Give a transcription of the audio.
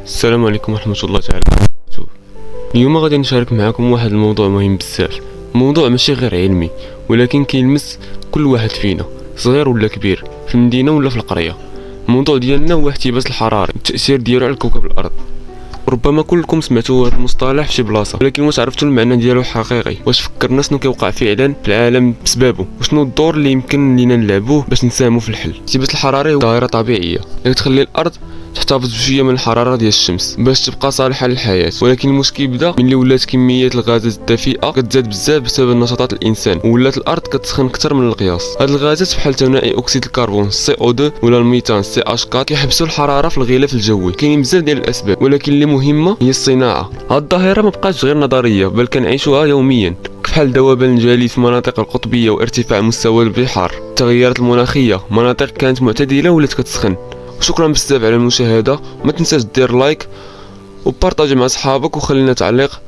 السلام عليكم ورحمة الله تعالى وبركاته. اليوم غادي نشارك معكم واحد الموضوع مهم بزاف. موضوع ماشي غير علمي ولكن كيلمس كل واحد فينا، صغير ولا كبير، في المدينة ولا في القرية. الموضوع ديالنا هو احتباس الحراري، التأثير ديالو على كوكب الأرض. ربما كلكم سمعتوا هذا المصطلح في شي بلاصه، ولكن واش عرفتوا المعنى ديالو الحقيقي؟ واش فكرنا شنو كيوقع فعلا في العالم بسببه، وشنو الدور اللي يمكن لينا نلعبوه باش نساهموا في الحل؟ الاحتباس الحراري هو ظاهره طبيعيه اللي تخلي الارض تحتفظ بشويه من الحراره ديال الشمس باش تبقى صالحه للحياه. ولكن المشكل بدا ملي ولات كميه الغازات الدفيئه كتزاد بزاف بسبب نشاطات الانسان، ولات الارض كتسخن اكثر من القياس. هاد الغازات بحال ثاني اكسيد الكربون CO2 ولا الميثان CH4 كيحبسوا الحراره في الغلاف الجوي. كاينين بزاف ديال الاسباب، ولكن اللي مهمه هي الصناعه. هاد الظاهره ما بقاتش غير نظريه بل كنعيشوها يوميا، بحال ذوبان الجليد في المناطق القطبيه وارتفاع مستوى البحار، التغيرات المناخيه، مناطق كانت معتدله ولات كتسخن. شكرا بزاف على المشاهده، ما تنساش دير لايك وبارطاجي مع صحابك وخلينا تعليق